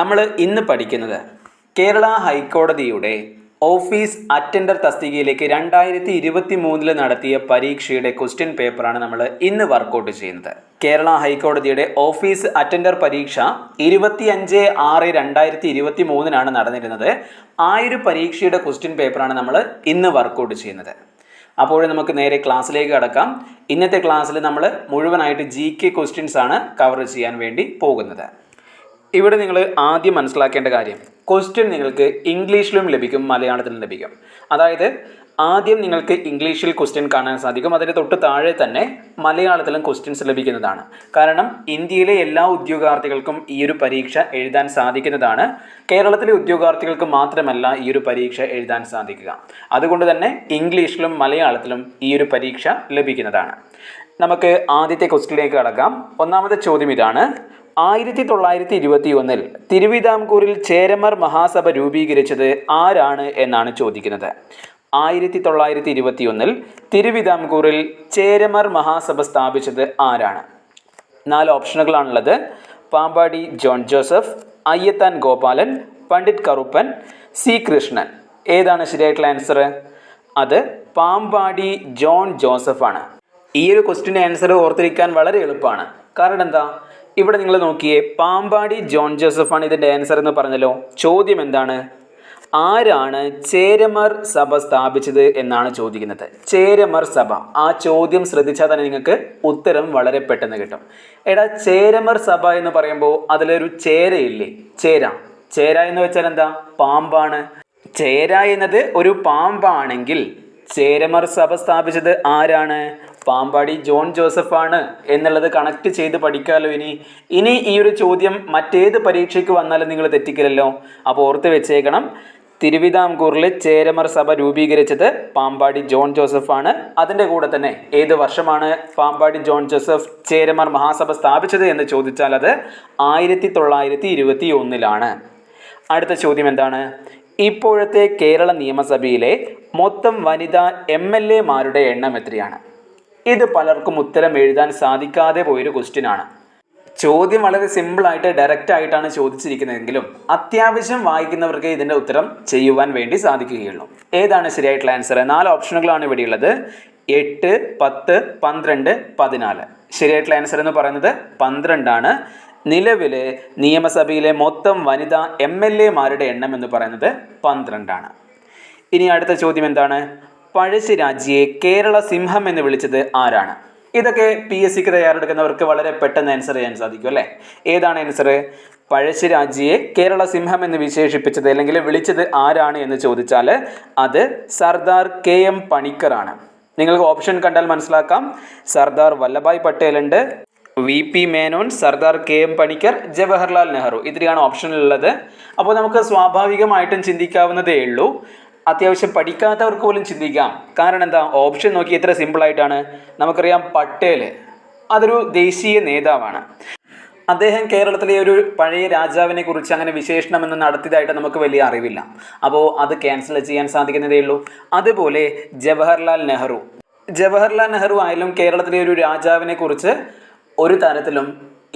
നമ്മൾ ഇന്ന് പഠിക്കുന്നത് കേരള ഹൈക്കോടതിയുടെ ഓഫീസ് അറ്റൻഡർ തസ്തികയിലേക്ക് 2023 നടത്തിയ പരീക്ഷയുടെ ക്വസ്റ്റ്യൻ പേപ്പറാണ് നമ്മൾ ഇന്ന് വർക്കൗട്ട് ചെയ്യുന്നത്. കേരള ഹൈക്കോടതിയുടെ ഓഫീസ് അറ്റൻഡർ പരീക്ഷ 25/6/2023 നടന്നിരുന്നത്. ആ ഒരു പരീക്ഷയുടെ ക്വസ്റ്റ്യൻ പേപ്പറാണ് നമ്മൾ ഇന്ന് വർക്കൗട്ട് ചെയ്യുന്നത്. അപ്പോൾ നമുക്ക് നേരെ ക്ലാസ്സിലേക്ക് കടക്കാം. ഇന്നത്തെ ക്ലാസ്സിൽ നമ്മൾ മുഴുവനായിട്ട് GK ക്വസ്റ്റ്യൻസ് ആണ് കവർ ചെയ്യാൻ വേണ്ടി പോകുന്നത്. ഇവിടെ നിങ്ങൾ ആദ്യം മനസ്സിലാക്കേണ്ട കാര്യം, ക്വസ്റ്റ്യൻ നിങ്ങൾക്ക് ഇംഗ്ലീഷിലും ലഭിക്കും, മലയാളത്തിലും ലഭിക്കും. അതായത് ആദ്യം നിങ്ങൾക്ക് ഇംഗ്ലീഷിൽ ക്വസ്റ്റ്യൻ കാണാൻ സാധിക്കും, അതിന് തൊട്ട് താഴെ തന്നെ മലയാളത്തിലും ക്വസ്റ്റ്യൻസ് ലഭിക്കുന്നതാണ്. കാരണം ഇന്ത്യയിലെ എല്ലാ ഉദ്യോഗാർത്ഥികൾക്കും ഈ ഒരു പരീക്ഷ എഴുതാൻ സാധിക്കുന്നതാണ്. കേരളത്തിലെ ഉദ്യോഗാർത്ഥികൾക്ക് മാത്രമല്ല ഈ ഒരു പരീക്ഷ എഴുതാൻ സാധിക്കുക. അതുകൊണ്ട് തന്നെ ഇംഗ്ലീഷിലും മലയാളത്തിലും ഈ ഒരു പരീക്ഷ ലഭിക്കുന്നതാണ്. നമുക്ക് ആദ്യത്തെ ക്വസ്റ്റ്യനിലേക്ക് കടക്കാം. ഒന്നാമത്തെ ചോദ്യം ഇതാണ്: 1921 തിരുവിതാംകൂറിൽ ചേരമർ മഹാസഭ രൂപീകരിച്ചത് ആരാണ് എന്നാണ് ചോദിക്കുന്നത്. 1921 തിരുവിതാംകൂറിൽ ചേരമർ മഹാസഭ സ്ഥാപിച്ചത് ആരാണ്? 4 ഓപ്ഷനുകളാണുള്ളത്: പാമ്പാടി ജോൺ ജോസഫ്, അയ്യത്താൻ ഗോപാലൻ, പണ്ഡിറ്റ് കറുപ്പൻ, സി കൃഷ്ണൻ. ഏതാണ് ശരിയായിട്ടുള്ള ആൻസർ? അത് പാമ്പാടി ജോൺ ജോസഫ് ആണ്. ഈ ഒരു ക്വസ്റ്റ്യൻ്റെ ആൻസർ ഓർത്തിരിക്കാൻ വളരെ എളുപ്പമാണ്. കാരണം എന്താ, ഇവിടെ നിങ്ങൾ നോക്കിയേ, പാമ്പാടി ജോൺ ജോസഫ് ആണ് ഇതിൻ്റെ ആൻസർ എന്ന് പറഞ്ഞല്ലോ. ചോദ്യം എന്താണ്? ആരാണ് ചേരമർ സഭ സ്ഥാപിച്ചത് എന്നാണ് ചോദിക്കുന്നത്. ചേരമർ സഭ, ആ ചോദ്യം ശ്രദ്ധിച്ചാൽ തന്നെ നിങ്ങൾക്ക് ഉത്തരം വളരെ പെട്ടെന്ന് കിട്ടും. എടാ, ചേരമർ സഭ എന്ന് പറയുമ്പോൾ അതിലൊരു ചേരയില്ലേ? ചേര എന്ന് വെച്ചാൽ എന്താ? പാമ്പാണ്. ചേര എന്നത് ഒരു പാമ്പാണെങ്കിൽ ചേരമർ സഭ സ്ഥാപിച്ചത് ആരാണ്? പാമ്പാടി ജോൺ ജോസഫ് ആണ് എന്നുള്ളത് കണക്ട് ചെയ്ത് പഠിക്കാമല്ലോ. ഇനി ഈ ഒരു ചോദ്യം മറ്റേത് പരീക്ഷയ്ക്ക് വന്നാലും നിങ്ങൾ തെറ്റിക്കില്ലല്ലോ. അപ്പോൾ ഓർത്ത് വെച്ചേക്കണം, തിരുവിതാംകൂറിൽ ചേരമർ സഭ രൂപീകരിച്ചത് പാമ്പാടി ജോൺ ജോസഫ് ആണ്. അതിൻ്റെ കൂടെ തന്നെ ഏത് വർഷമാണ് പാമ്പാടി ജോൺ ജോസഫ് ചേരമർ മഹാസഭ സ്ഥാപിച്ചത് എന്ന് ചോദിച്ചാൽ അത് 1921. അടുത്ത ചോദ്യം എന്താണ്? ഇപ്പോഴത്തെ കേരള നിയമസഭയിലെ മൊത്തം വനിതാ MLA-മാരുടെ എണ്ണം എത്രയാണ്? ഇത് പലർക്കും ഉത്തരം എഴുതാൻ സാധിക്കാതെ പോയൊരു ക്വസ്റ്റ്യൻ ആണ്. ചോദ്യം വളരെ സിമ്പിളായിട്ട് ഡയറക്റ്റ് ആയിട്ടാണ് ചോദിച്ചിരിക്കുന്നതെങ്കിലും അത്യാവശ്യം വായിക്കുന്നവർക്ക് ഇതിൻ്റെ ഉത്തരം ചെയ്യുവാൻ വേണ്ടി സാധിക്കുകയുള്ളൂ. ഏതാണ് ശരിയായിട്ടുള്ള ആൻസർ? 4 ഓപ്ഷനുകളാണ് ഇവിടെയുള്ളത്: 8, 10, 12, 14. ശരിയായിട്ടുള്ള ആൻസർ എന്ന് പറയുന്നത് 12 ആണ്. നിലവിൽ നിയമസഭയിലെ മൊത്തം വനിതാ MLA-മാരുടെ എണ്ണം എന്ന് പറയുന്നത് 12 ആണ്. ഇനി അടുത്ത ചോദ്യം എന്താണ്? പഴശ്ശിരാജയെ കേരള സിംഹം എന്ന് വിളിച്ചത് ആരാണ്? ഇതൊക്കെ PSCക്ക് തയ്യാറെടുക്കുന്നവർക്ക് വളരെ പെട്ടെന്ന് ആൻസർ ചെയ്യാൻ സാധിക്കും അല്ലേ? ഏതാണ് ആൻസർ? പഴശ്ശിരാജയെ കേരള സിംഹം എന്ന് വിശേഷിപ്പിച്ചത് അല്ലെങ്കിൽ വിളിച്ചത് ആരാണ് എന്ന് ചോദിച്ചാൽ അത് സർദാർ KM പണിക്കർ ആണ്. നിങ്ങൾക്ക് ഓപ്ഷൻ കണ്ടാൽ മനസ്സിലാക്കാം. സർദാർ വല്ലഭായ് പട്ടേൽ ഉണ്ട്, VP മേനോൻ, സർദാർ KM പണിക്കർ, ജവഹർലാൽ നെഹ്റു. ഇത്രയാണ് ഓപ്ഷനിലുള്ളത്. അപ്പോൾ നമുക്ക് സ്വാഭാവികമായിട്ടും ചിന്തിക്കാവുന്നതേ ഉള്ളൂ, അത്യാവശ്യം പഠിക്കാത്തവർക്ക് പോലും ചിന്തിക്കാം. കാരണം എന്താ, ഓപ്ഷൻ നോക്കി എത്ര സിമ്പിളായിട്ടാണ്. നമുക്കറിയാം, പട്ടേൽ അതൊരു ദേശീയ നേതാവാണ്. അദ്ദേഹം കേരളത്തിലെ ഒരു പഴയ രാജാവിനെ കുറിച്ച് അങ്ങനെ വിശേഷണമെന്ന് നടത്തിയതായിട്ട് നമുക്ക് വലിയ അറിവില്ല. അപ്പോൾ അത് ക്യാൻസൽ ചെയ്യാൻ സാധിക്കുന്നതേ ഉള്ളൂ. അതുപോലെ ജവഹർലാൽ നെഹ്റു ആയാലും കേരളത്തിലെ ഒരു രാജാവിനെ കുറിച്ച് ഒരു തരത്തിലും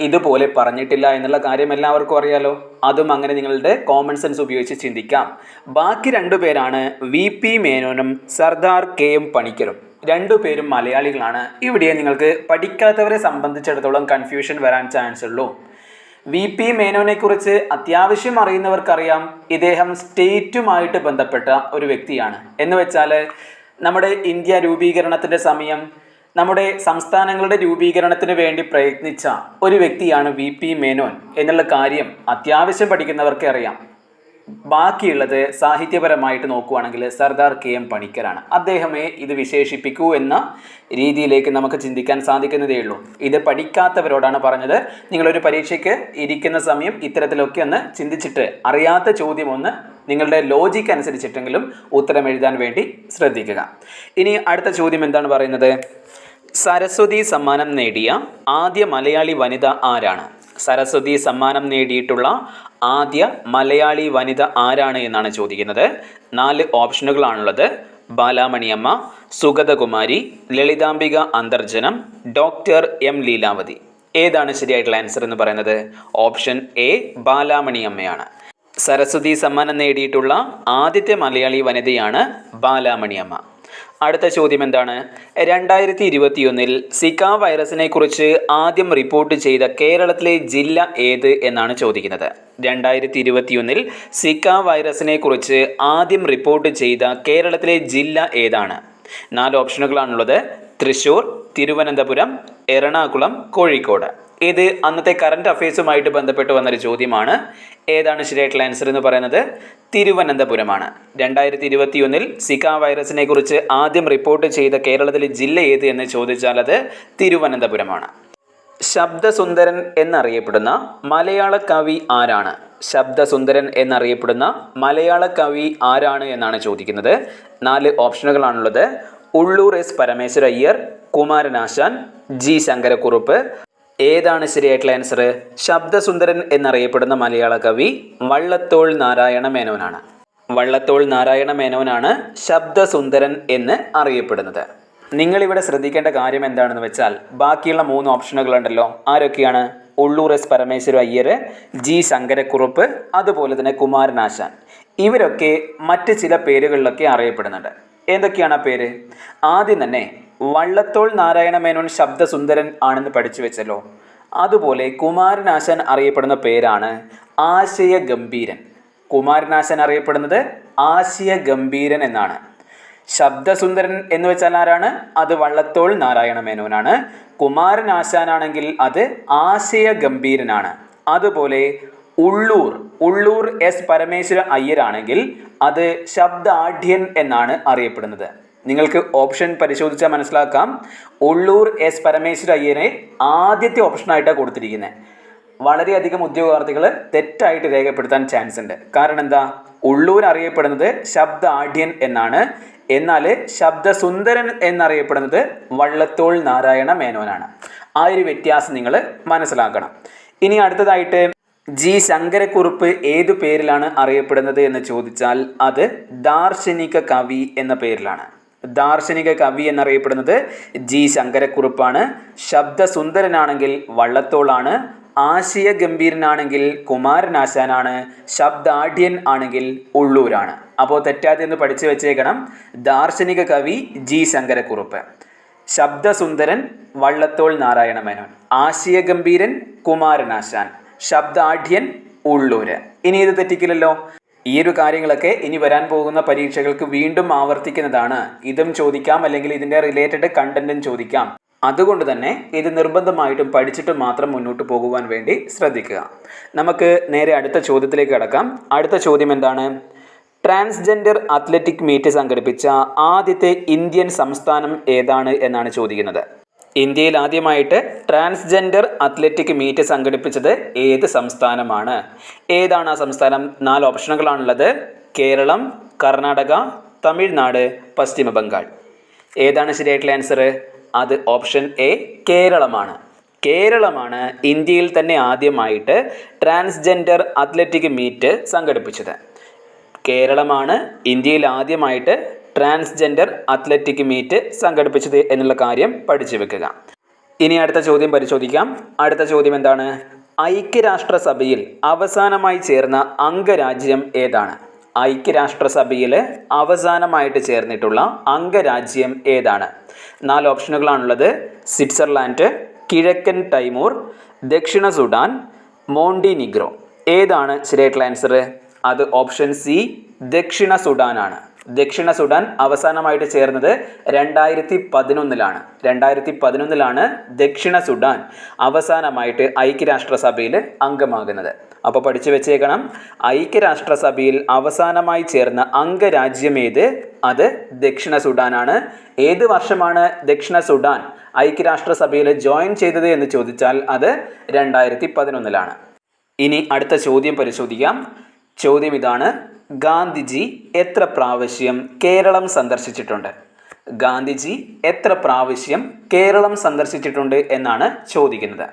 ഇതുപോലെ പറഞ്ഞിട്ടില്ല എന്നുള്ള കാര്യം എല്ലാവർക്കും അറിയാലോ. അതും അങ്ങനെ നിങ്ങളുടെ കോമൺ സെൻസ് ഉപയോഗിച്ച് ചിന്തിക്കാം. ബാക്കി 2 പേരാണ് VP മേനോനും സർദാർ KM പണിക്കരും. 2 പേരും മലയാളികളാണ്. ഇവിടെ നിങ്ങൾക്ക് പഠിക്കാത്തവരെ സംബന്ധിച്ചിടത്തോളം കൺഫ്യൂഷൻ വരാൻ ചാൻസ് ഉള്ളൂ. VP മേനോനെ കുറിച്ച് അത്യാവശ്യം അറിയുന്നവർക്കറിയാം, ഇദ്ദേഹം സ്റ്റേറ്റുമായിട്ട് ബന്ധപ്പെട്ട ഒരു വ്യക്തിയാണ്. എന്ന് വെച്ചാൽ നമ്മുടെ ഇന്ത്യ രൂപീകരണത്തിൻ്റെ സമയം നമ്മുടെ സംസ്ഥാനങ്ങളുടെ രൂപീകരണത്തിന് വേണ്ടി പ്രയത്നിച്ച ഒരു വ്യക്തിയാണ് VP മേനോൻ എന്നുള്ള കാര്യം അത്യാവശ്യം പഠിക്കുന്നവർക്ക് അറിയാം. ബാക്കിയുള്ളത് സാഹിത്യപരമായിട്ട് നോക്കുകയാണെങ്കിൽ സർദാർ KM പണിക്കരാണ്. അദ്ദേഹമേ ഇത് വിശേഷിപ്പിക്കൂ എന്ന രീതിയിലേക്ക് നമുക്ക് ചിന്തിക്കാൻ സാധിക്കുന്നതേ ഉള്ളൂ. ഇത് പഠിക്കാത്തവരോടാണ് പറഞ്ഞത്. നിങ്ങളൊരു പരീക്ഷയ്ക്ക് ഇരിക്കുന്ന സമയം ഇത്തരത്തിലൊക്കെ ഒന്ന് ചിന്തിച്ചിട്ട് അറിയാത്ത ചോദ്യം ഒന്ന് നിങ്ങളുടെ ലോജിക്ക് അനുസരിച്ചിട്ടെങ്കിലും ഉത്തരം എഴുതാൻ വേണ്ടി ശ്രദ്ധിക്കുക. ഇനി അടുത്ത ചോദ്യം എന്താണ് പറയുന്നത്? സരസ്വതി സമ്മാനം നേടിയ ആദ്യ മലയാളി വനിത ആരാണ്? സരസ്വതി സമ്മാനം നേടിയിട്ടുള്ള ആദ്യ മലയാളി വനിത ആരാണ് എന്നാണ് ചോദിക്കുന്നത്. 4 ഓപ്ഷനുകളാണുള്ളത്: ബാലാമണിയമ്മ, സുഗതകുമാരി, ലളിതാംബിക അന്തർജനം, ഡോക്ടർ M ലീലാവതി. ഏതാണ് ശരിയായിട്ടുള്ള ആൻസർ എന്ന് പറയുന്നത്? ഓപ്ഷൻ എ ബാലാമണി അമ്മയാണ്. സരസ്വതി സമ്മാനം നേടിയിട്ടുള്ള ആദ്യത്തെ മലയാളി വനിതയാണ് ബാലാമണി അമ്മ. അടുത്ത ചോദ്യം എന്താണ്? 2021 സിക്ക വൈറസിനെ കുറിച്ച് ആദ്യം റിപ്പോർട്ട് ചെയ്ത കേരളത്തിലെ ജില്ല ഏത് എന്നാണ് ചോദിക്കുന്നത്. 2021 സിക്ക വൈറസിനെ കുറിച്ച് ആദ്യം റിപ്പോർട്ട് ചെയ്ത കേരളത്തിലെ ജില്ല ഏതാണ്? 4 ഓപ്ഷനുകളാണുള്ളത്. തൃശ്ശൂർ, തിരുവനന്തപുരം, എറണാകുളം, കോഴിക്കോട്. ഇത് അന്നത്തെ കറണ്ട് അഫയേഴ്സുമായിട്ട് ബന്ധപ്പെട്ട് വന്നൊരു ചോദ്യമാണ്. ഏതാണ് ശരിയായിട്ടുള്ള ആൻസർ എന്ന് പറയുന്നത്? തിരുവനന്തപുരമാണ്. 2021 സിക്ക വൈറസിനെ കുറിച്ച് ആദ്യം റിപ്പോർട്ട് ചെയ്ത കേരളത്തിലെ ജില്ല ഏത് എന്ന് ചോദിച്ചാൽ അത് തിരുവനന്തപുരമാണ്. ശബ്ദസുന്ദരൻ എന്നറിയപ്പെടുന്ന മലയാള കവി ആരാണ്? ശബ്ദസുന്ദരൻ എന്നറിയപ്പെടുന്ന മലയാള കവി ആരാണ് എന്നാണ് ചോദിക്കുന്നത്. 4 ഓപ്ഷനുകളാണുള്ളത്. Ulloor S Parameswara Iyer, Kumaranasan, G Sankarakurup. ഏതാണ് ശരിയായിട്ടുള്ള ആൻസർ? ശബ്ദസുന്ദരൻ എന്നറിയപ്പെടുന്ന മലയാള കവി വള്ളത്തോൾ നാരായണ മേനോനാണ്. വള്ളത്തോൾ നാരായണ മേനോനാണ് ശബ്ദസുന്ദരൻ എന്ന് അറിയപ്പെടുന്നത്. നിങ്ങളിവിടെ ശ്രദ്ധിക്കേണ്ട കാര്യം എന്താണെന്ന് വെച്ചാൽ ബാക്കിയുള്ള 3 ഓപ്ഷനുകളുണ്ടല്ലോ. ആരൊക്കെയാണ്? ഉള്ളൂർ എസ് പരമേശ്വര അയ്യർ, ജി ശങ്കരക്കുറുപ്പ്, അതുപോലെ തന്നെ കുമാരനാശാൻ. ഇവരൊക്കെ മറ്റ് ചില പേരുകളിലൊക്കെ അറിയപ്പെടുന്നുണ്ട്. എന്തൊക്കെയാണ് ആ പേര്? ആദ്യം തന്നെ വള്ളത്തോൾ നാരായണ മേനോൻ ശബ്ദസുന്ദരൻ ആണെന്ന് പഠിച്ചു വെച്ചല്ലോ. അതുപോലെ കുമാരനാശാൻ അറിയപ്പെടുന്ന പേരാണ് ആശയഗംഭീരൻ. കുമാരനാശാൻ അറിയപ്പെടുന്നത് ആശയഗംഭീരൻ എന്നാണ്. ശബ്ദസുന്ദരൻ എന്ന് വെച്ചാൽ ആരാണ്? അത് വള്ളത്തോൾ നാരായണ മേനോനാണ്. കുമാരനാശാനാണെങ്കിൽ അത് ആശയഗംഭീരനാണ്. അതുപോലെ ഉള്ളൂർ എസ് പരമേശ്വര അയ്യരാണെങ്കിൽ അത് ശബ്ദാഢ്യൻ എന്നാണ് അറിയപ്പെടുന്നത്. നിങ്ങൾക്ക് ഓപ്ഷൻ പരിശോധിച്ചാൽ മനസ്സിലാക്കാം. ഉള്ളൂർ എസ് പരമേശ്വര അയ്യരെ ആദ്യത്തെ ഓപ്ഷനായിട്ടാണ് കൊടുത്തിരിക്കുന്നത്. വളരെയധികം ഉദ്യോഗാർത്ഥികൾ തെറ്റായിട്ട് രേഖപ്പെടുത്താൻ ചാൻസ് ഉണ്ട്. കാരണം എന്താ? ഉള്ളൂർ അറിയപ്പെടുന്നത് ശബ്ദാഢ്യൻ എന്നാണ്, എന്നാൽ ശബ്ദസുന്ദരൻ എന്നറിയപ്പെടുന്നത് വള്ളത്തോൾ നാരായണ മേനോനാണ്. ആ ഒരു വ്യത്യാസം നിങ്ങൾ മനസ്സിലാക്കണം. ഇനി അടുത്തതായിട്ട് ജി ശങ്കരക്കുറുപ്പ് ഏതു പേരിലാണ് അറിയപ്പെടുന്നത് എന്ന് ചോദിച്ചാൽ അത് ദാർശനിക കവി എന്ന പേരിലാണ്. ദാർശനിക കവി എന്നറിയപ്പെടുന്നത് ജി ശങ്കരക്കുറുപ്പാണ്. ശബ്ദസുന്ദരനാണെങ്കിൽ വള്ളത്തോളാണ്, ആശയഗംഭീരനാണെങ്കിൽ കുമാരനാശാനാണ്, ശബ്ദാഢ്യൻ ആണെങ്കിൽ ഉള്ളൂരാണ്. അപ്പോൾ തെറ്റാതെന്ന് പഠിച്ചു വെച്ചേക്കണം. ദാർശനിക കവി ജി ശങ്കരക്കുറുപ്പ്, ശബ്ദസുന്ദരൻ വള്ളത്തോൾ നാരായണ മേനോൻ, ആശയഗംഭീരൻ കുമാരനാശാൻ, ശബ്ദാഢ്യൻ ഉള്ളൂര്. ഇനി ഇത് തെറ്റിക്കില്ലല്ലോ. ഈ ഒരു കാര്യങ്ങളൊക്കെ ഇനി വരാൻ പോകുന്ന പരീക്ഷകൾക്ക് വീണ്ടും ആവർത്തിക്കുന്നതാണ്. ഇതും ചോദിക്കാം, അല്ലെങ്കിൽ ഇതിൻ്റെ റിലേറ്റഡ് കണ്ടന്റും ചോദിക്കാം. അതുകൊണ്ട് തന്നെ ഇത് നിർബന്ധമായിട്ടും പഠിച്ചിട്ട് മാത്രം മുന്നോട്ട് പോകുവാൻ വേണ്ടി ശ്രദ്ധിക്കുക. നമുക്ക് നേരെ അടുത്ത ചോദ്യത്തിലേക്ക് കടക്കാം. അടുത്ത ചോദ്യം എന്താണ്? ട്രാൻസ്ജെൻഡർ അത്ലറ്റിക് മീറ്റ് സംഘടിപ്പിച്ച ആദ്യത്തെ ഇന്ത്യൻ സംസ്ഥാനം ഏതാണ് എന്നാണ് ചോദിക്കുന്നത്. ഇന്ത്യയിൽ ആദ്യമായിട്ട് ട്രാൻസ്ജെൻഡർ അത്ലറ്റിക് മീറ്റ് സംഘടിപ്പിച്ചത് ഏത് സംസ്ഥാനമാണ്? ഏതാണ് ആ സംസ്ഥാനം? 4 ഓപ്ഷനുകളാണുള്ളത്. കേരളം, കർണാടക, തമിഴ്നാട്, പശ്ചിമ ബംഗാൾ. ഏതാണ് ശരിയായിട്ടുള്ള ആൻസർ? അത് ഓപ്ഷൻ എ കേരളമാണ്. കേരളമാണ് ഇന്ത്യയിൽ തന്നെ ആദ്യമായിട്ട് ട്രാൻസ്ജെൻഡർ അത്ലറ്റിക് മീറ്റ് സംഘടിപ്പിച്ചത്. കേരളമാണ് ഇന്ത്യയിൽ ആദ്യമായിട്ട് ട്രാൻസ്ജെൻഡർ അത്ലറ്റിക് മീറ്റ് സംഘടിപ്പിച്ചത് എന്നുള്ള കാര്യം പഠിച്ചു വെക്കുക. ഇനി അടുത്ത ചോദ്യം പരിശോധിക്കാം. അടുത്ത ചോദ്യം എന്താണ്? ഐക്യരാഷ്ട്രസഭയിൽ അവസാനമായി ചേർന്ന അംഗരാജ്യം ഏതാണ്? ഐക്യരാഷ്ട്രസഭയിൽ അവസാനമായിട്ട് ചേർന്നിട്ടുള്ള അംഗരാജ്യം ഏതാണ്? 4 ഓപ്ഷനുകളാണുള്ളത്. സ്വിറ്റ്സർലാൻഡ്, കിഴക്കൻ ടൈമൂർ, ദക്ഷിണ സുഡാൻ, മോണ്ടിനിഗ്രോ. ഏതാണ് ശരിയായിട്ടുള്ള ആൻസർ? അത് ഓപ്ഷൻ സി ദക്ഷിണ സുഡാൻ ആണ്. ദക്ഷിണ സുഡാൻ അവസാനമായിട്ട് ചേർന്നത് 2011 2011 ദക്ഷിണ സുഡാൻ അവസാനമായിട്ട് ഐക്യരാഷ്ട്രസഭയിൽ അംഗമാകുന്നത്. അപ്പോൾ പഠിച്ചു വെച്ചേക്കണം. ഐക്യരാഷ്ട്രസഭയിൽ അവസാനമായി ചേർന്ന അംഗരാജ്യം ഏത്? അത് ദക്ഷിണ സുഡാനാണ്. ഏത് വർഷമാണ് ദക്ഷിണ സുഡാൻ ഐക്യരാഷ്ട്രസഭയിൽ ജോയിൻ ചെയ്തത് എന്ന് ചോദിച്ചാൽ അത് 2011. ഇനി അടുത്ത ചോദ്യം പരിശോധിക്കാം. ചോദ്യം ഇതാണ്: ഗാന്ധിജി എത്ര പ്രാവശ്യം കേരളം സന്ദർശിച്ചിട്ടുണ്ട്? ഗാന്ധിജി എത്ര പ്രാവശ്യം കേരളം സന്ദർശിച്ചിട്ടുണ്ട് എന്നാണ് ചോദിക്കുന്നത്.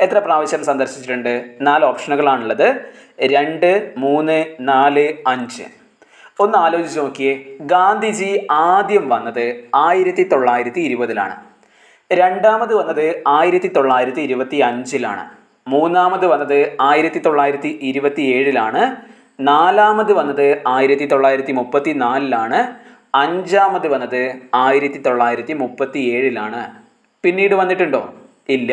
എത്ര പ്രാവശ്യം സന്ദർശിച്ചിട്ടുണ്ട്? 4 ഓപ്ഷനുകളാണുള്ളത്. 2, 3, 4, 5. ഒന്ന് ആലോചിച്ച് നോക്കിയേ. ഗാന്ധിജി ആദ്യം വന്നത് 1920 രണ്ടാമത് വന്നത് 1925-ലാണ്. മൂന്നാമത് വന്നത് 1927-ലാണ്. നാലാമത് വന്നത് 1934-ലാണ്. അഞ്ചാമത് വന്നത് 1937-ലാണ്. പിന്നീട് വന്നിട്ടുണ്ടോ? ഇല്ല.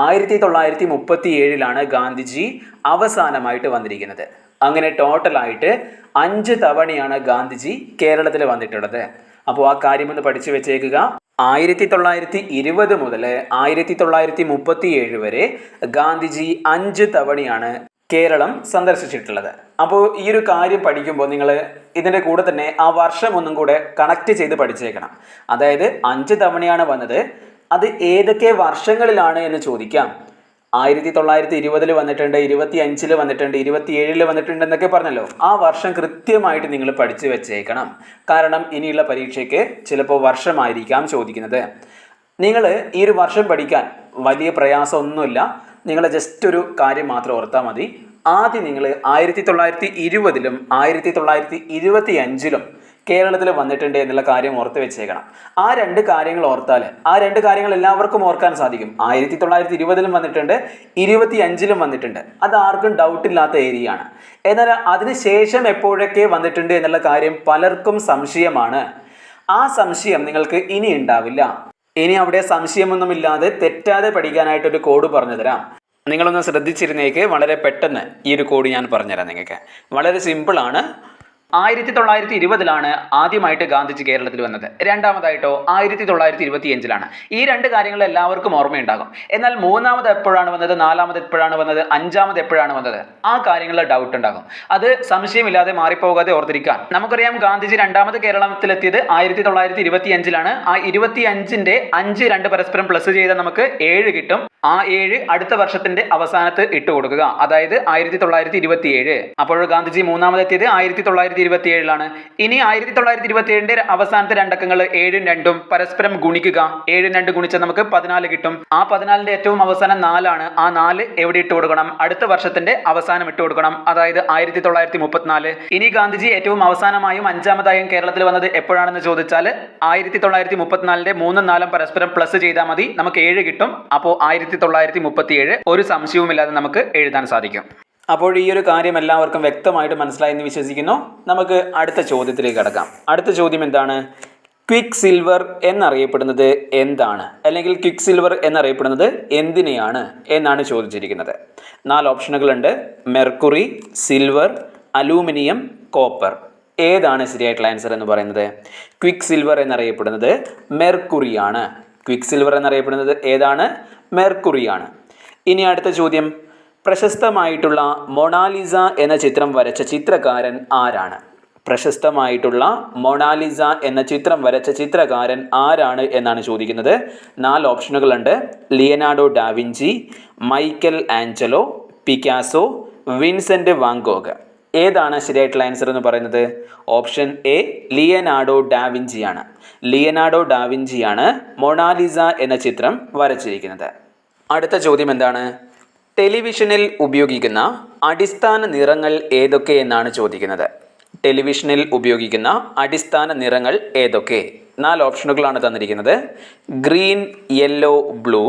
1937-ലാണ് ഗാന്ധിജി അവസാനമായിട്ട് വന്നിരിക്കുന്നത്. അങ്ങനെ ടോട്ടലായിട്ട് 5 തവണയാണ് ഗാന്ധിജി കേരളത്തിൽ വന്നിട്ടുള്ളത്. അപ്പോൾ ആ കാര്യമൊന്ന് പഠിച്ചു വെച്ചേക്കുക. 1920 മുതൽ 1937 വരെ ഗാന്ധിജി 5 തവണയാണ് കേരളം സന്ദർശിച്ചിട്ടുള്ളത്. അപ്പോൾ ഈ ഒരു കാര്യം പഠിക്കുമ്പോൾ നിങ്ങൾ ഇതിൻ്റെ കൂടെ തന്നെ ആ വർഷം ഒന്നും കൂടെ കണക്ട് ചെയ്ത് പഠിച്ചേക്കണം. അതായത് 5 തവണയാണ് വന്നത്, അത് ഏതൊക്കെ വർഷങ്ങളിലാണ് എന്ന് ചോദിക്കാം. 1920 വന്നിട്ടുണ്ട്, 25 വന്നിട്ടുണ്ട്, 27 വന്നിട്ടുണ്ട് എന്നൊക്കെ പറഞ്ഞല്ലോ. ആ വർഷം കൃത്യമായിട്ട് നിങ്ങൾ പഠിച്ചു വെച്ചേക്കണം. കാരണം ഇനിയുള്ള പരീക്ഷയ്ക്ക് ചിലപ്പോൾ വർഷമായിരിക്കാം ചോദിക്കുന്നത്. നിങ്ങൾ ഈ ഒരു വർഷം പഠിക്കാൻ വലിയ പ്രയാസമൊന്നുമില്ല. നിങ്ങൾ ജസ്റ്റ് ഒരു കാര്യം മാത്രം ഓർത്താൽ മതി. ആദ്യം നിങ്ങൾ 1920-ലും 1925-ലും കേരളത്തിൽ വന്നിട്ടുണ്ട് എന്നുള്ള കാര്യം ഓർത്ത് വെച്ചേക്കണം. ആ 2 കാര്യങ്ങൾ ഓർത്താൽ ആ 2 കാര്യങ്ങൾ എല്ലാവർക്കും ഓർക്കാൻ സാധിക്കും. 1920-ലും വന്നിട്ടുണ്ട്, 25-ലും വന്നിട്ടുണ്ട്. അത് ആർക്കും ഡൗട്ടില്ലാത്ത ഏരിയ ആണ്. എന്നാൽ അതിനുശേഷം എപ്പോഴൊക്കെ വന്നിട്ടുണ്ട് എന്നുള്ള കാര്യം പലർക്കും സംശയമാണ്. ആ സംശയം നിങ്ങൾക്ക് ഇനി ഉണ്ടാവില്ല. ഇനി അവിടെ സംശയമൊന്നുമില്ലാതെ തെറ്റാതെ പഠിക്കാനായിട്ടൊരു കോഡ് പറഞ്ഞു തരാം. നിങ്ങളൊന്ന് ശ്രദ്ധിച്ചിരുന്നേക്ക്. വളരെ പെട്ടെന്ന് ഈ ഒരു കോഡ് ഞാൻ പറഞ്ഞുതരാം നിങ്ങൾക്ക്. വളരെ സിമ്പിളാണ്. 1920-ലാണ് ആദ്യമായിട്ട് ഗാന്ധിജി കേരളത്തിൽ വന്നത്. രണ്ടാമതായിട്ടോ 1925-ലാണ്. ഈ 2 കാര്യങ്ങൾ എല്ലാവർക്കും ഓർമ്മയുണ്ടാകും. എന്നാൽ മൂന്നാമത് എപ്പോഴാണ് വന്നത്, നാലാമത് എപ്പോഴാണ് വന്നത്, അഞ്ചാമത് എപ്പോഴാണ് വന്നത്, ആ കാര്യങ്ങളിൽ ഡൗട്ട് ഉണ്ടാകും. അത് സംശയമില്ലാതെ മാറിപ്പോകാതെ ഓർത്തിരിക്കാൻ. നമുക്കറിയാം ഗാന്ധിജി രണ്ടാമത് കേരളത്തിലെത്തിയത് 1925-ലാണ്. ആ 25-ന്റെ 5 2 പരസ്പരം പ്ലസ് ചെയ്താൽ നമുക്ക് 7 കിട്ടും. ആ 7 അടുത്ത വർഷത്തിന്റെ അവസാനത്ത് ഇട്ട് കൊടുക്കുക. അതായത് 1927. അപ്പോൾ ഗാന്ധിജി മൂന്നാമതെത്തിയത് 1927-ലാണ്. ഇനി 1927-ന്റെ അവസാനത്തെ 2 അക്കങ്ങൾ 7ഉം 2ഉം പരസ്പരം ഗുണിക്കുക. 7ഉം 2 ഗുണിച്ചാൽ നമുക്ക് 14 കിട്ടും. ആ 14ന്റെ ഏറ്റവും അവസാനം 4ആണ്. ആ 4 എവിടെ ഇട്ട് കൊടുക്കണം? അടുത്ത വർഷത്തിന്റെ അവസാനം ഇട്ട് കൊടുക്കണം. അതായത് 1934. ഇനി ഗാന്ധിജി ഏറ്റവും അവസാനമായും 5ാമതായും കേരളത്തിൽ വന്നത് എപ്പോഴാണെന്ന് ചോദിച്ചാൽ 1934-ന്റെ 3ഉം 4ഉം പരസ്പരം പ്ലസ് ചെയ്താൽ മതി, നമുക്ക് 7 കിട്ടും. അപ്പോൾ 1937 ഒരു സംശയവുമില്ലാതെ നമുക്ക് എഴുതാൻ സാധിക്കും. അപ്പോൾ ഈ ഒരു കാര്യം എല്ലാവർക്കും വ്യക്തമായിട്ട് മനസ്സിലായെന്ന് വിശ്വസിക്കുന്നു. നമുക്ക് അടുത്ത ചോദ്യത്തിലേക്ക് കടക്കാം. അടുത്ത ചോദ്യം എന്താണ്? ക്വിക്ക് സിൽവർ എന്നറിയപ്പെടുന്നത് എന്താണ്? അല്ലെങ്കിൽ ക്വിക്ക് സിൽവർ എന്നറിയപ്പെടുന്നത് എന്തിനെയാണ് എന്നാണ് ചോദിച്ചിരിക്കുന്നത്. 4 ഓപ്ഷനുകളുണ്ട്. Mercury, silver, aluminium, copper. ഏതാണ് ശരിയായിട്ടുള്ള ആൻസർ എന്ന് പറയുന്നത്? ക്വിക്ക് സിൽവർ എന്നറിയപ്പെടുന്നത് മെർക്കുറിയാണ്. ക്വിക്ക് സിൽവർ എന്നറിയപ്പെടുന്നത് ഏതാണ്? മെർക്കുറിയാണ്. ഇനി അടുത്ത ചോദ്യം, പ്രശസ്തമായിട്ടുള്ള മൊണാലിസ എന്ന ചിത്രം വരച്ച ചിത്രകാരൻ ആരാണ്? പ്രശസ്തമായിട്ടുള്ള മൊണാലിസ എന്ന ചിത്രം വരച്ച ചിത്രകാരൻ ആരാണ് എന്നാണ് ചോദിക്കുന്നത്. 4 ഓപ്ഷനുകളുണ്ട്. Leonardo da Vinci, Michelangelo, Picasso, Vincent van Gogh. ഏതാണ് ശരിയായിട്ടുള്ള ആൻസർ എന്ന് പറയുന്നത്? ഓപ്ഷൻ എ ലിയനാർഡോ ഡാവിഞ്ചിയാണ്. ലിയനാർഡോ ഡാവിഞ്ചിയാണ് മൊണാലിസ എന്ന ചിത്രം വരച്ചിരിക്കുന്നത്. അടുത്ത ചോദ്യം എന്താണ്? ടെലിവിഷനിൽ ഉപയോഗിക്കുന്ന അടിസ്ഥാന നിറങ്ങൾ ഏതൊക്കെ എന്നാണ് ചോദിക്കുന്നത്. ടെലിവിഷനിൽ ഉപയോഗിക്കുന്ന അടിസ്ഥാന നിറങ്ങൾ ഏതൊക്കെ? 4 ഓപ്ഷനുകളാണ് തന്നിരിക്കുന്നത്. Green, yellow, blue,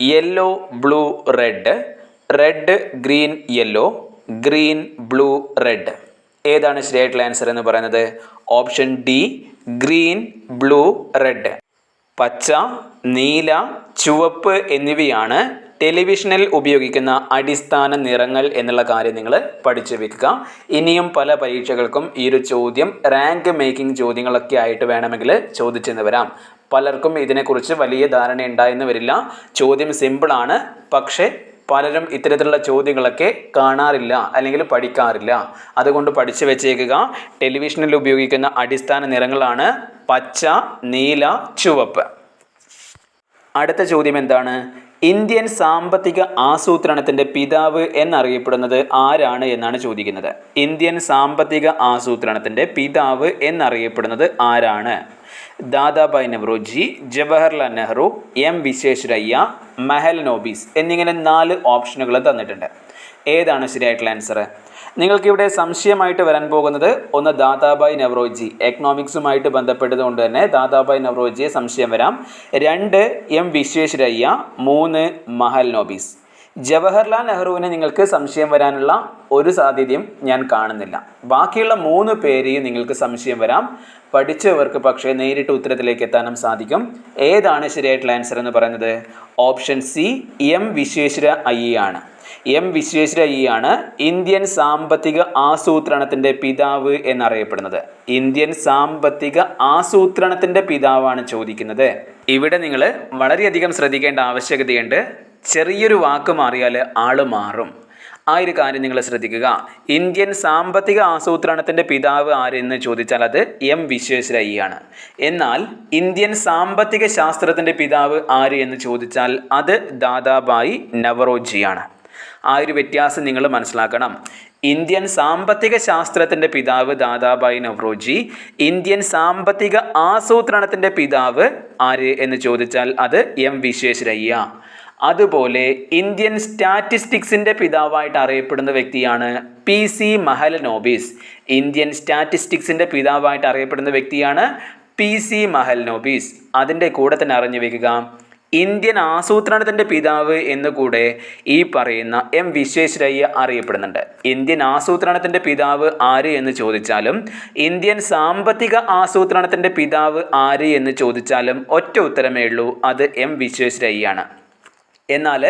yellow, blue, red, red, green, yellow, green, blue, red. ഏതാണ് ശരിയായിട്ടുള്ള ആൻസർ എന്ന് പറയുന്നത്? Option D green, blue, red. പച്ച, നീല, ചുവപ്പ് എന്നിവയാണ് ടെലിവിഷനിൽ ഉപയോഗിക്കുന്ന അടിസ്ഥാന നിറങ്ങൾ എന്നുള്ള കാര്യം നിങ്ങൾ പഠിച്ചു വെക്കുക. ഇനിയും പല പരീക്ഷകൾക്കും ഈ ഒരു ചോദ്യം റാങ്ക് മേക്കിംഗ് ചോദ്യങ്ങളൊക്കെ ആയിട്ട് വേണമെങ്കിൽ ചോദിച്ചെന്ന് വരാം. പലർക്കും ഇതിനെക്കുറിച്ച് വലിയ ധാരണ ഉണ്ടായെന്ന് വരില്ല. ചോദ്യം സിമ്പിളാണ്, പക്ഷേ പലരും ഇത്തരത്തിലുള്ള ചോദ്യങ്ങളൊക്കെ കാണാറില്ല അല്ലെങ്കിൽ പഠിക്കാറില്ല. അതുകൊണ്ട് പഠിച്ചു വെച്ചേക്കുക. ടെലിവിഷനിൽ ഉപയോഗിക്കുന്ന അടിസ്ഥാന നിറങ്ങളാണ് പച്ച, നീല, ചുവപ്പ്. അടുത്ത ചോദ്യം എന്താണ്? ഇന്ത്യൻ സാമ്പത്തിക ആസൂത്രണത്തിൻ്റെ പിതാവ് എന്നറിയപ്പെടുന്നത് ആരാണ് എന്നാണ് ചോദിക്കുന്നത്. ഇന്ത്യൻ സാമ്പത്തിക ആസൂത്രണത്തിൻ്റെ പിതാവ് എന്നറിയപ്പെടുന്നത് ആരാണ്? ദാദാഭായ് നവറോജി, ജവഹർലാൽ നെഹ്റു, എം വിശ്വേശ്വരയ്യ, മെഹൽ നോബിസ് എന്നിങ്ങനെ 4 ഓപ്ഷനുകൾ തന്നിട്ടുണ്ട്. ഏതാണ് ശരിയായിട്ടുള്ള ആൻസർ? നിങ്ങൾക്കിവിടെ സംശയമായിട്ട് വരാൻ പോകുന്നത് ഒന്ന് ദാദാഭായ് നവറോജി, എക്കണോമിക്സുമായിട്ട് ബന്ധപ്പെട്ടതുകൊണ്ട് തന്നെ ദാദാഭായ് നവറോജിയെ സംശയം വരാം. 2 എം വിശ്വേശ്വരയ്യ, 3 മഹൽനോബിസ്. ജവഹർലാൽ നെഹ്റുവിനെ നിങ്ങൾക്ക് സംശയം വരാനുള്ള ഒരു സാധ്യതയും ഞാൻ കാണുന്നില്ല. ബാക്കിയുള്ള 3 പേരെയും നിങ്ങൾക്ക് സംശയം വരാം. പഠിച്ചവർക്ക് പക്ഷേ നേരിട്ട് ഉത്തരത്തിലേക്ക് എത്താനും സാധിക്കും. ഏതാണ് ശരിയായിട്ടുള്ള ആൻസർ എന്ന് പറയുന്നത്? ഓപ്ഷൻ സി, എം വിശ്വേശ്വര അയ്യയാണ്. എം വിശ്വേശ്വര അയ്യയാണ് ഇന്ത്യൻ സാമ്പത്തിക ആസൂത്രണത്തിൻ്റെ പിതാവ് എന്നറിയപ്പെടുന്നത്. ഇന്ത്യൻ സാമ്പത്തിക ആസൂത്രണത്തിൻ്റെ പിതാവാണ് ചോദിക്കുന്നത്. ഇവിടെ നിങ്ങൾ വളരെയധികം ശ്രദ്ധിക്കേണ്ട ആവശ്യകതയുണ്ട്. ചെറിയൊരു വാക്ക് മാറിയാൽ ആൾ മാറും. ആ ഒരു കാര്യം നിങ്ങൾ ശ്രദ്ധിക്കുക. ഇന്ത്യൻ സാമ്പത്തിക ആസൂത്രണത്തിൻ്റെ പിതാവ് ആരെന്ന് ചോദിച്ചാൽ അത് എം വിശ്വേശ്വരയ്യയാണ്. എന്നാൽ ഇന്ത്യൻ സാമ്പത്തിക ശാസ്ത്രത്തിൻ്റെ പിതാവ് ആര് എന്ന് ചോദിച്ചാൽ അത് ദാദാഭായ് നവറോജിയാണ്. ആ ഒരു വ്യത്യാസം നിങ്ങൾ മനസ്സിലാക്കണം. ഇന്ത്യൻ സാമ്പത്തിക ശാസ്ത്രത്തിൻ്റെ പിതാവ് ദാദാഭായ് നവറോജി, ഇന്ത്യൻ സാമ്പത്തിക ആസൂത്രണത്തിൻ്റെ പിതാവ് ആര് എന്ന് ചോദിച്ചാൽ അത് എം വിശ്വേശ്വരയ്യ. അതുപോലെ ഇന്ത്യൻ സ്റ്റാറ്റിസ്റ്റിക്സിൻ്റെ പിതാവായിട്ട് അറിയപ്പെടുന്ന വ്യക്തിയാണ് പി സി മഹൽനോബിസ്. ഇന്ത്യൻ സ്റ്റാറ്റിസ്റ്റിക്സിൻ്റെ പിതാവായിട്ട് അറിയപ്പെടുന്ന വ്യക്തിയാണ് പി സി മഹൽനോബിസ്. അതിൻ്റെ കൂടെ തന്നെ അറിഞ്ഞു വെക്കുക, ഇന്ത്യൻ ആസൂത്രണത്തിൻ്റെ പിതാവ് എന്നുകൂടെ ഈ പറയുന്ന എം വിശ്വേശ്വരയ്യ അറിയപ്പെടുന്നുണ്ട്. ഇന്ത്യൻ ആസൂത്രണത്തിൻ്റെ പിതാവ് ആര് എന്ന് ചോദിച്ചാലും ഇന്ത്യൻ സാമ്പത്തിക ആസൂത്രണത്തിൻ്റെ പിതാവ് ആര് എന്ന് ചോദിച്ചാലും ഒറ്റ ഉത്തരമേ ഉള്ളൂ, അത് എം വിശ്വേശ്വരയ്യാണ്. എന്നാൽ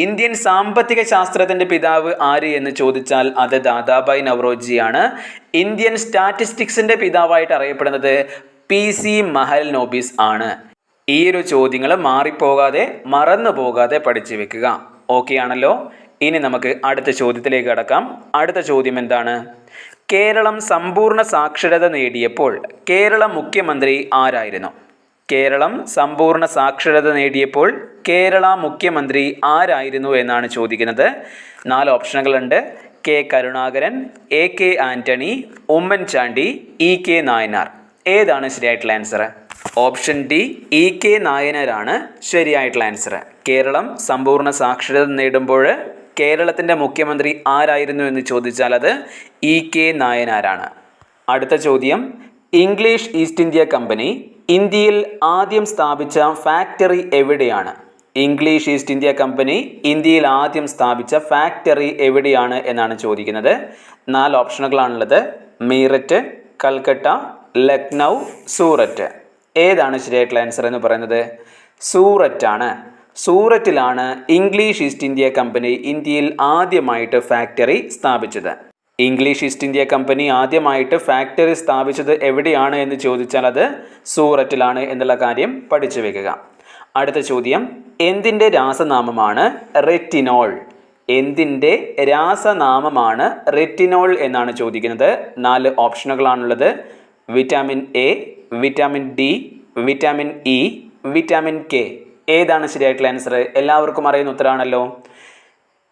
ഇന്ത്യൻ സാമ്പത്തിക ശാസ്ത്രത്തിൻ്റെ പിതാവ് ആര് എന്ന് ചോദിച്ചാൽ അത് ദാദാഭായ് നവറോജിയാണ്. ഇന്ത്യൻ സ്റ്റാറ്റിസ്റ്റിക്സിൻ്റെ പിതാവായിട്ട് അറിയപ്പെടുന്നത് പി സി മഹൽനോബിസ് ആണ്. ഈ ഒരു ചോദ്യങ്ങൾ മാറിപ്പോകാതെ മറന്നു പോകാതെ പഠിച്ചു വെക്കുക. ഓക്കെ ആണല്ലോ? ഇനി നമുക്ക് അടുത്ത ചോദ്യത്തിലേക്ക് കടക്കാം. അടുത്ത ചോദ്യം എന്താണ്? കേരളം സമ്പൂർണ്ണ സാക്ഷരത നേടിയപ്പോൾ കേരള മുഖ്യമന്ത്രി ആരായിരുന്നു? കേരളം സമ്പൂർണ്ണ സാക്ഷരത നേടിയപ്പോൾ കേരള മുഖ്യമന്ത്രി ആരായിരുന്നു എന്നാണ് ചോദിക്കുന്നത്. 4 ഓപ്ഷനുകളുണ്ട്. K Karunakaran, A K Antony, Oommen Chandy, E K Nayanar. ഏതാണ് ശരിയായിട്ടുള്ള answer? Option D, E K നായനാരാണ് ശരിയായിട്ടുള്ള ആൻസർ. കേരളം സമ്പൂർണ്ണ സാക്ഷരത നേടുമ്പോൾ കേരളത്തിൻ്റെ മുഖ്യമന്ത്രി ആരായിരുന്നു എന്ന് ചോദിച്ചാൽ അത് ഇ കെ നായനാരാണ്. അടുത്ത ചോദ്യം, ഇംഗ്ലീഷ് ഈസ്റ്റ് ഇന്ത്യ കമ്പനി ഇന്ത്യയിൽ ആദ്യം സ്ഥാപിച്ച ഫാക്ടറി എവിടെയാണ്? ഇംഗ്ലീഷ് ഈസ്റ്റ് ഇന്ത്യ കമ്പനി ഇന്ത്യയിൽ ആദ്യം സ്ഥാപിച്ച ഫാക്ടറി എവിടെയാണ് എന്നാണ് ചോദിക്കുന്നത്. 4 ഓപ്ഷനുകളാണുള്ളത്. മീററ്റ്, കൽക്കട്ട, ലക്നൗ, സൂററ്റ്. ഏതാണ് ശരിയായിട്ടുള്ള ആൻസർ എന്ന് പറയുന്നത്? സൂററ്റാണ്. സൂററ്റിലാണ് ഇംഗ്ലീഷ് ഈസ്റ്റ് ഇന്ത്യ കമ്പനി ഇന്ത്യയിൽ ആദ്യമായിട്ട് ഫാക്ടറി സ്ഥാപിച്ചത്. ഇംഗ്ലീഷ് ഈസ്റ്റ് ഇന്ത്യ കമ്പനി ആദ്യമായിട്ട് ഫാക്ടറി സ്ഥാപിച്ചത് എവിടെയാണ് എന്ന് ചോദിച്ചാൽ അത് സൂററ്റിലാണ് എന്നുള്ള കാര്യം പഠിച്ചു വെക്കുക. അടുത്ത ചോദ്യം, എന്തിൻ്റെ രാസനാമമാണ് റെറ്റിനോൾ? എന്തിൻ്റെ രാസനാമമാണ് റെറ്റിനോൾ എന്നാണ് ചോദിക്കുന്നത്. 4 ഓപ്ഷനുകളാണുള്ളത്. Vitamin A, vitamin D, vitamin E, vitamin K. ഏതാണ് ശരിയായിട്ടുള്ള ആൻസർ? എല്ലാവർക്കും അറിയുന്ന ഉത്തരമാണല്ലോ.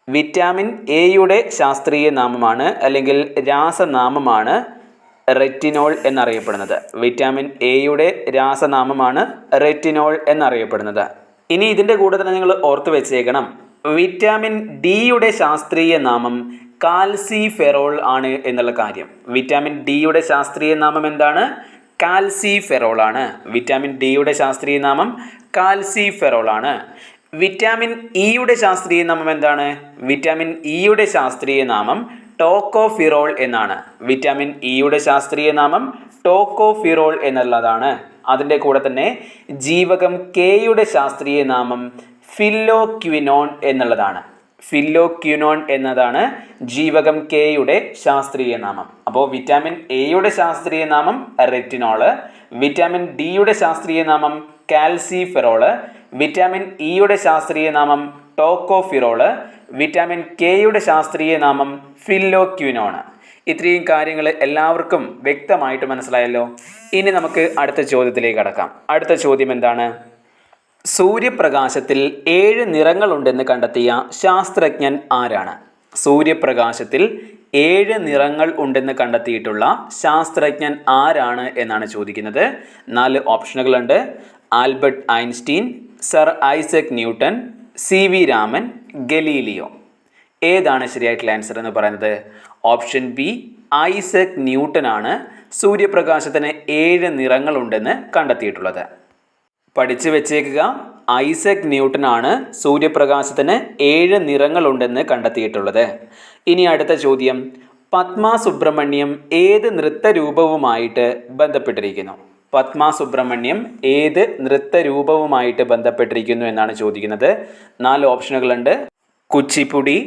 വിറ്റാമിൻ എയുടെ ശാസ്ത്രീയ നാമമാണ് അല്ലെങ്കിൽ രാസനാമമാണ് റെറ്റിനോൾ എന്നറിയപ്പെടുന്നത്. വിറ്റാമിൻ എയുടെ രാസനാമമാണ് റെറ്റിനോൾ എന്നറിയപ്പെടുന്നത്. ഇനി ഇതിൻ്റെ കൂടെ തന്നെ നിങ്ങൾ ഓർത്ത് വെച്ചേക്കണം, വിറ്റാമിൻ ഡിയുടെ ശാസ്ത്രീയ നാമം കാൽസിഫെറോൾ ആണ് എന്നുള്ള കാര്യം. വിറ്റാമിൻ ഡിയുടെ ശാസ്ത്രീയ നാമം എന്താണ്? കാൽസിഫെറോൾ ആണ്. വിറ്റാമിൻ ഡിയുടെ ശാസ്ത്രീയ നാമം കാൽസിഫെറോൾ ആണ്. വിറ്റാമിൻ ഇയുടെ ശാസ്ത്രീയ നാമം എന്താണ്? വിറ്റാമിൻ ഇയുടെ ശാസ്ത്രീയ നാമം ടോക്കോഫിറോൾ എന്നാണ്. വിറ്റാമിൻ ഇയുടെ ശാസ്ത്രീയ നാമം ടോക്കോഫിറോൾ എന്നുള്ളതാണ്. അതിൻ്റെ കൂടെ തന്നെ ജീവകം കെയുടെ ശാസ്ത്രീയ നാമം ഫില്ലോക്വിനോൺ എന്നുള്ളതാണ്. ഫില്ലോക്വിനോൺ എന്നതാണ് ജീവകം കെയുടെ ശാസ്ത്രീയ നാമം. അപ്പോൾ വിറ്റാമിൻ എയുടെ ശാസ്ത്രീയ നാമം റെറ്റിനോള്, വിറ്റാമിൻ ഡിയുടെ ശാസ്ത്രീയ നാമം കാൽസിഫെറോള്, വിറ്റാമിൻ ഇയുടെ ശാസ്ത്രീയ നാമം ടോക്കോഫിറോള്, വിറ്റാമിൻ കെയുടെ ശാസ്ത്രീയ നാമം ഫില്ലോക്വിനോൺ. ഇത്രയും കാര്യങ്ങൾ എല്ലാവർക്കും വ്യക്തമായിട്ട് മനസ്സിലായല്ലോ. ഇനി നമുക്ക് അടുത്ത ചോദ്യത്തിലേക്ക് കടക്കാം. അടുത്ത ചോദ്യം എന്താണ്? സൂര്യപ്രകാശത്തിൽ 7 നിറങ്ങളുണ്ടെന്ന് കണ്ടെത്തിയ ശാസ്ത്രജ്ഞൻ ആരാണ്? സൂര്യപ്രകാശത്തിൽ 7 നിറങ്ങൾ ഉണ്ടെന്ന് കണ്ടെത്തിയിട്ടുള്ള ശാസ്ത്രജ്ഞൻ ആരാണ് എന്നാണ് ചോദിക്കുന്നത്. 4 ഓപ്ഷനുകളുണ്ട്. Albert Einstein, sir Isaac Newton, C V Raman, Galileo. ഏതാണ് ശരിയായിട്ടുള്ള ആൻസർ എന്ന് പറയുന്നത്? ഓപ്ഷൻ ബി ഐസക് ന്യൂട്ടനാണ് സൂര്യപ്രകാശത്തിന് 7 നിറങ്ങളുണ്ടെന്ന് കണ്ടെത്തിയിട്ടുള്ളത്. പഠിച്ചു വെച്ചേക്കുക, ഐസക് ന്യൂട്ടനാണ് സൂര്യപ്രകാശത്തിന് 7 നിറങ്ങളുണ്ടെന്ന് കണ്ടെത്തിയിട്ടുള്ളത്. ഇനി അടുത്ത ചോദ്യം, പത്മ സുബ്രഹ്മണ്യം ഏത് നൃത്തരൂപവുമായിട്ട് ബന്ധപ്പെട്ടിരിക്കുന്നു? പത്മ സുബ്രഹ്മണ്യം ഏത് നൃത്തരൂപവുമായിട്ട് ബന്ധപ്പെട്ടിരിക്കുന്നു എന്നാണ് ചോദിക്കുന്നത്. 4 ഓപ്ഷനുകളുണ്ട്. കുച്ചിപ്പുടി,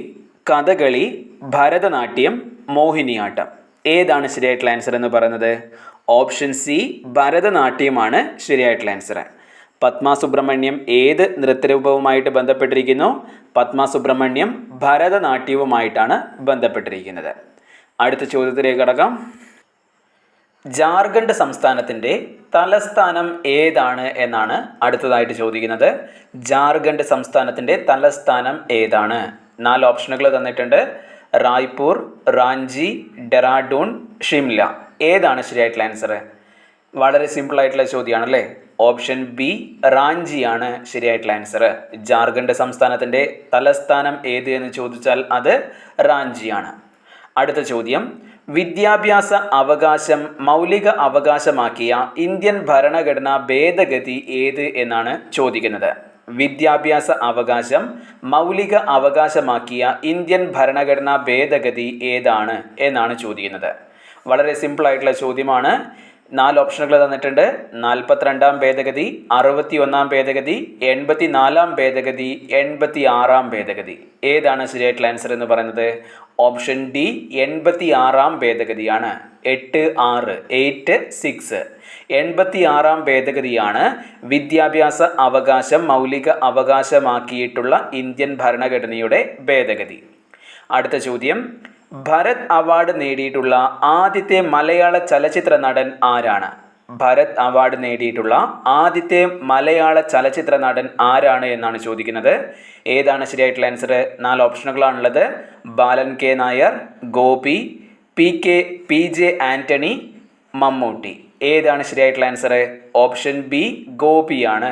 കഥകളി, ഭരതനാട്യം, മോഹിനിയാട്ടം. ഏതാണ് ശരിയായിട്ടുള്ള ആൻസർ എന്ന് പറയുന്നത്? ഓപ്ഷൻ സി ഭരതനാട്യമാണ് ശരിയായിട്ടുള്ള ആൻസർ. പത്മ സുബ്രഹ്മണ്യം ഏത് നൃത്തരൂപവുമായിട്ട് ബന്ധപ്പെട്ടിരിക്കുന്നു? പത്മ സുബ്രഹ്മണ്യം ഭരതനാട്യവുമായിട്ടാണ് ബന്ധപ്പെട്ടിരിക്കുന്നത്. അടുത്ത ചോദ്യത്തിലേക്ക് കടക്കാം. ജാർഖണ്ഡ് സംസ്ഥാനത്തിൻ്റെ തലസ്ഥാനം ഏതാണ് എന്നാണ് അടുത്തതായിട്ട് ചോദിക്കുന്നത്. ജാർഖണ്ഡ് സംസ്ഥാനത്തിൻ്റെ തലസ്ഥാനം ഏതാണ്? 4 ഓപ്ഷനുകൾ തന്നിട്ടുണ്ട്. റായ്പൂർ, റാഞ്ചി, ഡെറാഡൂൺ, ഷിംല. ഏതാണ് ശരിയായിട്ടുള്ള ആൻസർ? വളരെ സിമ്പിൾ ആയിട്ടുള്ള ചോദ്യമാണ് അല്ലേ? ഓപ്ഷൻ ബി റാഞ്ചിയാണ് ശരിയായിട്ടുള്ള ആൻസർ. ജാർഖണ്ഡ് സംസ്ഥാനത്തിൻ്റെ തലസ്ഥാനം ഏത് എന്ന് ചോദിച്ചാൽ അത് റാഞ്ചിയാണ്. അടുത്ത ചോദ്യം, വിദ്യാഭ്യാസ അവകാശം മൗലിക അവകാശമാക്കിയ ഇന്ത്യൻ ഭരണഘടനാ ഭേദഗതി ഏത് എന്നാണ് ചോദിക്കുന്നത്. വിദ്യാഭ്യാസ അവകാശം മൗലിക അവകാശമാക്കിയ ഇന്ത്യൻ ഭരണഘടനാ ഭേദഗതി ഏതാണ് എന്നാണ് ചോദിക്കുന്നത്. വളരെ സിമ്പിൾ ആയിട്ടുള്ള ചോദ്യമാണ്. 4 ഓപ്ഷനുകൾ തന്നിട്ടുണ്ട്. 42-ാം ഭേദഗതി, 61-ാം ഭേദഗതി, 84-ാം ഭേദഗതി, 86-ാം ഭേദഗതി. ഏതാണ് ശരിയായിട്ടുള്ള ആൻസർ എന്ന് പറയുന്നത്? Option D 86-ാം ഭേദഗതിയാണ്. 86 86-ാം ഭേദഗതിയാണ് വിദ്യാഭ്യാസ അവകാശം മൗലിക അവകാശമാക്കിയിട്ടുള്ള ഇന്ത്യൻ ഭരണഘടനയുടെ ഭേദഗതി. അടുത്ത ചോദ്യം, ഭരത് അവാർഡ് നേടിയിട്ടുള്ള ആദ്യത്തെ മലയാള ചലച്ചിത്ര നടൻ ആരാണ്? ഭരത് അവാർഡ് നേടിയിട്ടുള്ള ആദ്യത്തെ മലയാള ചലച്ചിത്ര നടൻ ആരാണ് എന്നാണ് ചോദിക്കുന്നത്. ഏതാണ് ശരിയായിട്ടുള്ള ആൻസർ? 4 ഓപ്ഷനുകളാണുള്ളത്. Balan K Nair, Gopi, P J Antony, Mammootty. ഏതാണ് ശരിയായിട്ടുള്ള ആൻസർ? ഓപ്ഷൻ ബി ഗോപിയാണ്.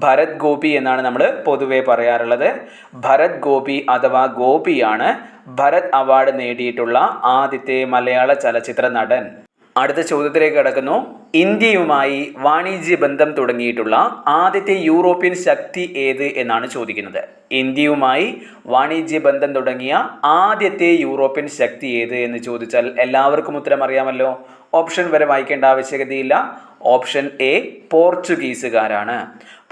ഭരത് ഗോപി എന്നാണ് നമ്മൾ പൊതുവെ പറയാറുള്ളത്. ഭരത് ഗോപി അഥവാ ഗോപിയാണ് ഭരത് അവാർഡ് നേടിയിട്ടുള്ള ആദ്യത്തെ മലയാള ചലച്ചിത്ര നടൻ. അടുത്ത ചോദ്യത്തിലേക്ക് കടക്കുന്നു. ഇന്ത്യയുമായി വാണിജ്യ ബന്ധം തുടങ്ങിയിട്ടുള്ള ആദ്യത്തെ യൂറോപ്യൻ ശക്തി ഏത് എന്നാണ് ചോദിക്കുന്നത്. ഇന്ത്യയുമായി വാണിജ്യ ബന്ധം തുടങ്ങിയ ആദ്യത്തെ യൂറോപ്യൻ ശക്തി ഏത് എന്ന് ചോദിച്ചാൽ എല്ലാവർക്കും ഉത്തരം അറിയാമല്ലോ. ഓപ്ഷൻ വരെ വായിക്കേണ്ട ആവശ്യകതയില്ല. Option A പോർച്ചുഗീസുകാരാണ്.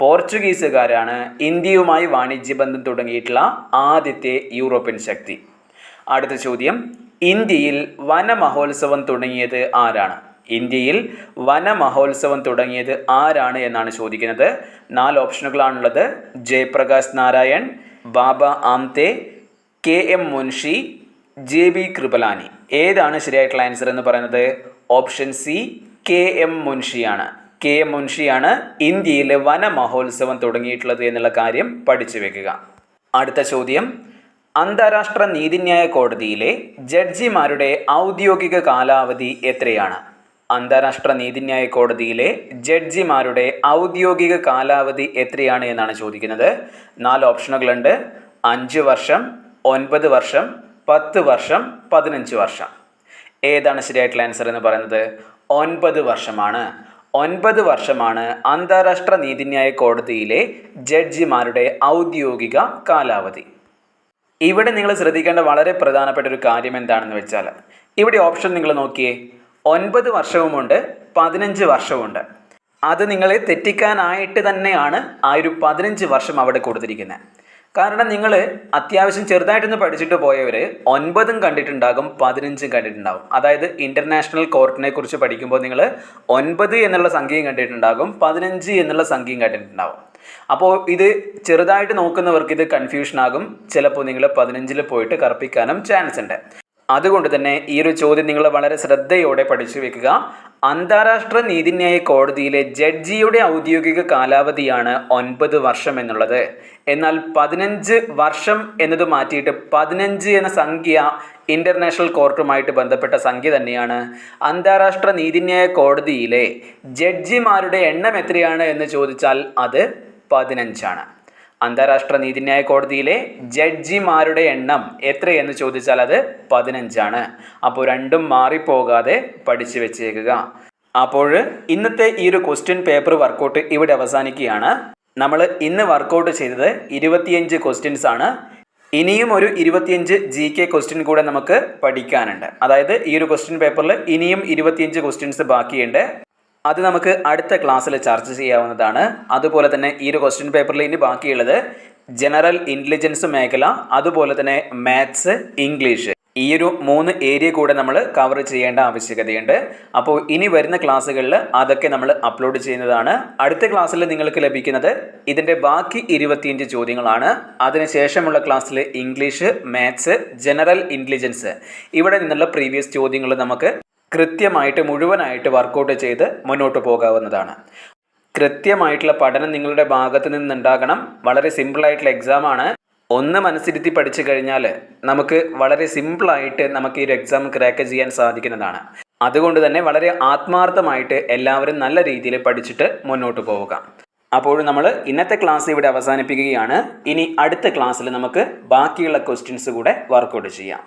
പോർച്ചുഗീസുകാരാണ് ഇന്ത്യയുമായി വാണിജ്യ ബന്ധം തുടങ്ങിയിട്ടുള്ള ആദ്യത്തെ യൂറോപ്യൻ ശക്തി. അടുത്ത ചോദ്യം, ഇന്ത്യയിൽ വനമഹോത്സവം തുടങ്ങിയത് ആരാണ്? ഇന്ത്യയിൽ വനമഹോത്സവം തുടങ്ങിയത് ആരാണ് എന്നാണ് ചോദിക്കുന്നത്. 4 ഓപ്ഷനുകളാണുള്ളത്. ജയപ്രകാശ് നാരായൺ, ബാബ ആംതെ, KM മുൻഷി, JB കൃപലാനി. ഏതാണ് ശരിയായിട്ടുള്ള ആൻസർ എന്ന് പറയുന്നത്? Option C KM മുൻഷിയാണ്. KM മുൻഷിയാണ് ഇന്ത്യയിൽ വനമഹോത്സവം തുടങ്ങിയിട്ടുള്ളത് എന്നുള്ള കാര്യം പഠിച്ചു വെക്കുക. അടുത്ത ചോദ്യം, അന്താരാഷ്ട്ര നീതിന്യായ കോടതിയിലെ ജഡ്ജിമാരുടെ ഔദ്യോഗിക കാലാവധി എത്രയാണ്? അന്താരാഷ്ട്ര നീതിന്യായ കോടതിയിലെ ജഡ്ജിമാരുടെ ഔദ്യോഗിക കാലാവധി എത്രയാണ് എന്നാണ് ചോദിക്കുന്നത്. 4 ഓപ്ഷനുകളുണ്ട്. 5 വർഷം, 9 വർഷം, 10 വർഷം, 15 വർഷം. ഏതാണ് ശരിയായിട്ടുള്ള ആൻസർ എന്ന് പറയുന്നത്? 9 വർഷമാണ്. 9 വർഷമാണ് അന്താരാഷ്ട്ര നീതിന്യായ കോടതിയിലെ ജഡ്ജിമാരുടെ ഔദ്യോഗിക കാലാവധി. ഇവിടെ നിങ്ങൾ ശ്രദ്ധിക്കേണ്ട വളരെ പ്രധാനപ്പെട്ട ഒരു കാര്യം എന്താണെന്ന് വെച്ചാൽ, ഇവിടെ ഓപ്ഷൻ നിങ്ങൾ നോക്കിയേ, 9 വർഷവുമുണ്ട്, 15 വർഷവുമുണ്ട്. അത് നിങ്ങളെ തെറ്റിക്കാനായിട്ട് തന്നെയാണ് ആ ഒരു 15 വർഷം അവിടെ കൊടുത്തിരിക്കുന്നത്. കാരണം നിങ്ങൾ അത്യാവശ്യം ചെറുതായിട്ടൊന്ന് പഠിച്ചിട്ട് പോയവർ 9 കണ്ടിട്ടുണ്ടാകും, 15 കണ്ടിട്ടുണ്ടാകും. അതായത് ഇൻ്റർനാഷണൽ കോർട്ടിനെ കുറിച്ച് പഠിക്കുമ്പോൾ നിങ്ങൾ 9 എന്നുള്ള സംഖ്യയും കണ്ടിട്ടുണ്ടാകും, 15 എന്നുള്ള സംഖ്യയും കണ്ടിട്ടുണ്ടാകും. അപ്പോൾ ഇത് ചെറുതായിട്ട് നോക്കുന്നവർക്ക് ഇത് കൺഫ്യൂഷൻ ആകും. ചിലപ്പോൾ നിങ്ങൾ 15-ൽ പോയിട്ട് കറപ്പിക്കാനും ചാൻസ് ഉണ്ട്. അതുകൊണ്ട് തന്നെ ഈ ഒരു ചോദ്യം നിങ്ങൾ വളരെ ശ്രദ്ധയോടെ പഠിച്ചു വെക്കുക. അന്താരാഷ്ട്ര നീതിന്യായ കോടതിയിലെ ജഡ്ജിയുടെ ഔദ്യോഗിക കാലാവധിയാണ് 9 വർഷം എന്നുള്ളത്. എന്നാൽ 15 വർഷം എന്നത് മാറ്റിയിട്ട് 15 എന്ന സംഖ്യ ഇൻ്റർനാഷണൽ കോർട്ടുമായിട്ട് ബന്ധപ്പെട്ട സംഖ്യ തന്നെയാണ്. അന്താരാഷ്ട്ര നീതിന്യായ കോടതിയിലെ ജഡ്ജിമാരുടെ എണ്ണം എത്രയാണ് എന്ന് ചോദിച്ചാൽ അത് 15 ആണ്. അന്താരാഷ്ട്ര നീതിന്യായ കോടതിയിലെ ജഡ്ജിമാരുടെ എണ്ണം എത്രയെന്ന് ചോദിച്ചാൽ അത് 15 അപ്പോൾ രണ്ടും മാറിപ്പോകാതെ പഠിച്ചു വെച്ചേക്കുക. അപ്പോൾ ഇന്നത്തെ ഈ ഒരു ക്വസ്റ്റ്യൻ പേപ്പർ വർക്കൗട്ട് ഇവിടെ അവസാനിക്കുകയാണ്. നമ്മൾ ഇന്ന് വർക്കൗട്ട് ചെയ്തത് 25 ക്വസ്റ്റ്യൻസ് ആണ്. ഇനിയും ഒരു 25 GK ക്വസ്റ്റ്യൻ കൂടെ നമുക്ക് പഠിക്കാനുണ്ട്. അതായത് ഈ ഒരു ക്വസ്റ്റ്യൻ പേപ്പറിൽ ഇനിയും 25 ക്വസ്റ്റ്യൻസ് ബാക്കിയുണ്ട്. അത് നമുക്ക് അടുത്ത ക്ലാസ്സിൽ ചർച്ച ചെയ്യാവുന്നതാണ്. അതുപോലെ തന്നെ ഈ ഒരു ക്വസ്റ്റ്യൻ പേപ്പറിൽ ഇനി ബാക്കിയുള്ളത് ജനറൽ ഇൻ്റലിജൻസ് മേഖല, അതുപോലെ തന്നെ മാത്സ്, ഇംഗ്ലീഷ്, ഈ ഒരു 3 ഏരിയ കൂടെ നമ്മൾ കവർ ചെയ്യേണ്ട ആവശ്യകതയുണ്ട്. അപ്പോൾ ഇനി വരുന്ന ക്ലാസ്സുകളിൽ അതൊക്കെ നമ്മൾ അപ്ലോഡ് ചെയ്യുന്നതാണ്. അടുത്ത ക്ലാസ്സിൽ നിങ്ങൾക്ക് ലഭിക്കുന്നത് ഇതിൻ്റെ ബാക്കി 25 ചോദ്യങ്ങളാണ്. അതിനുശേഷമുള്ള ക്ലാസ്സിൽ ഇംഗ്ലീഷ്, മാത്സ്, ജനറൽ ഇൻ്റലിജൻസ് ഇവിടെ നിന്നുള്ള പ്രീവിയസ് ചോദ്യങ്ങൾ നമുക്ക് കൃത്യമായിട്ട് മുഴുവനായിട്ട് വർക്കൗട്ട് ചെയ്ത് മുന്നോട്ട് പോകാവുന്നതാണ്. കൃത്യമായിട്ടുള്ള പഠനം നിങ്ങളുടെ ഭാഗത്ത് നിന്നുണ്ടാകണം. വളരെ സിമ്പിളായിട്ടുള്ള എക്സാമാണ്. ഒന്ന് മനസ്സിരുത്തി പഠിച്ചു കഴിഞ്ഞാൽ നമുക്ക് വളരെ സിമ്പിളായിട്ട് നമുക്ക് ഈ ഒരു എക്സാം ക്രാക്ക് ചെയ്യാൻ സാധിക്കുന്നതാണ്. അതുകൊണ്ട് തന്നെ വളരെ ആത്മാർത്ഥമായിട്ട് എല്ലാവരും നല്ല രീതിയിൽ പഠിച്ചിട്ട് മുന്നോട്ട് പോവുക. അപ്പോൾ നമ്മൾ ഇന്നത്തെ ക്ലാസ് ഇവിടെ അവസാനിപ്പിക്കുകയാണ്. ഇനി അടുത്ത ക്ലാസ്സിൽ നമുക്ക് ബാക്കിയുള്ള ക്വസ്റ്റ്യൻസ് കൂടെ വർക്കൗട്ട് ചെയ്യാം.